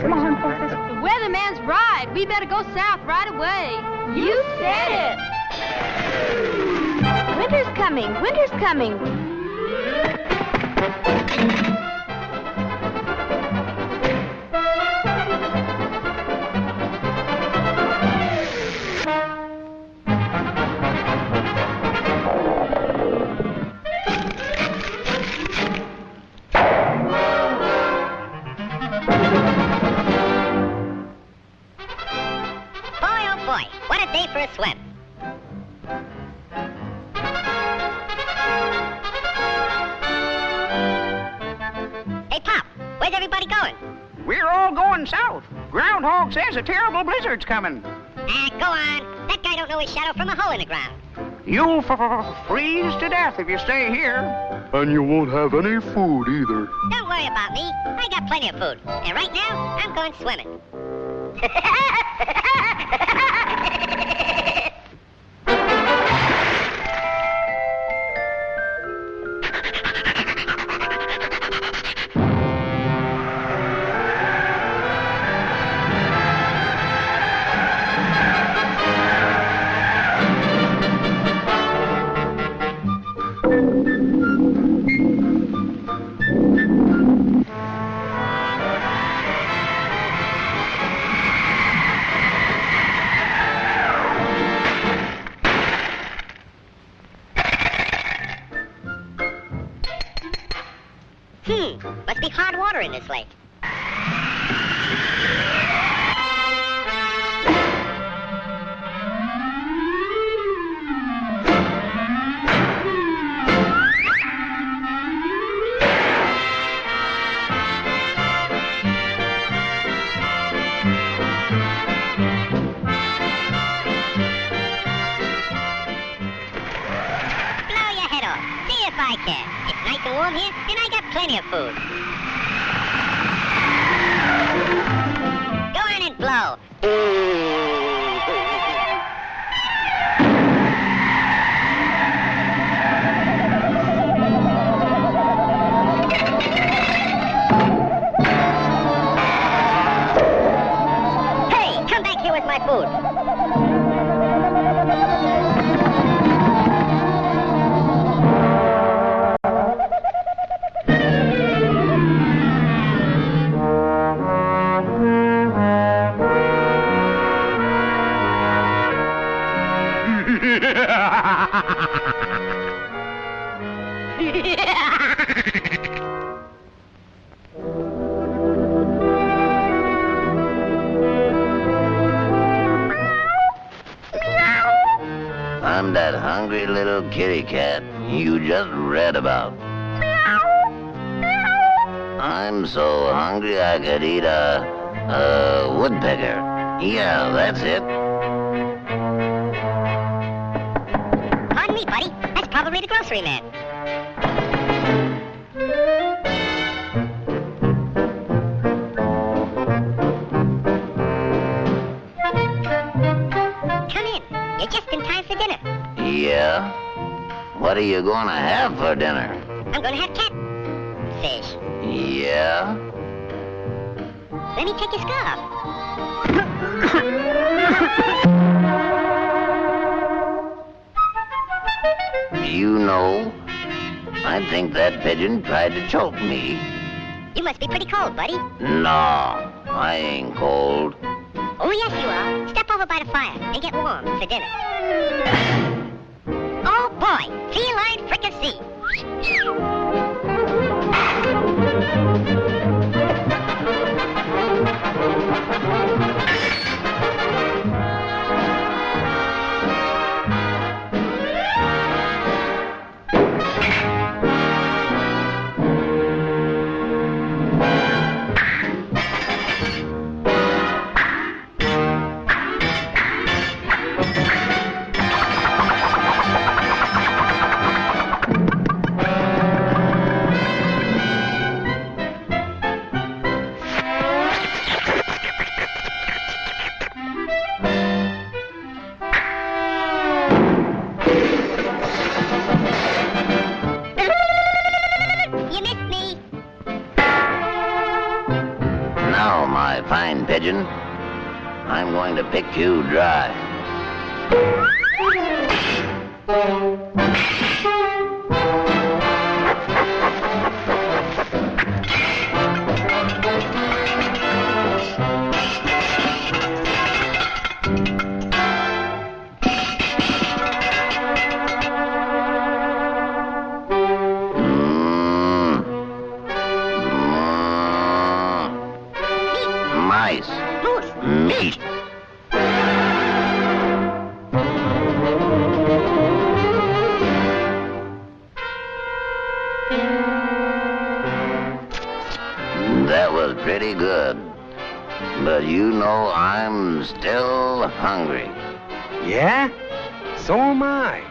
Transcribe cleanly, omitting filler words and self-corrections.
The weatherman's right. We better go south right away. You said it. Winter's coming. Winter's coming. For a swim. Hey, Pop, where's everybody going? We're all going south. Groundhog says a terrible blizzard's coming. Go on. That guy don't know his shadow from a hole in the ground. You'll freeze to death if you stay here. And you won't have any food either. Don't worry about me. I got plenty of food. And right now, I'm going swimming. Must be hard water in this lake. Blow your head off. See if I can. It's nice and warm here, and I got plenty of food. Go on and blow. Hey, come back here with my food. I'm that hungry little kitty cat you just read about. I'm so hungry I could eat a woodpecker. Yeah, that's it. Pardon me, buddy. That's probably the grocery man. Come in. You're just in time for dinner. Yeah? What are you gonna have for dinner? I'm gonna have catfish. Yeah? Let me take your scarf. You know, I think that pigeon tried to choke me. You must be pretty cold, buddy. No, I ain't cold. Oh, yes, you are. Step over by the fire and get warm for dinner. Oh, boy. Feline fricassee. carrion pigeon. I'm going to pick you dry. Mice. Meat. That was pretty good. But you know I'm still hungry. Yeah? So am I.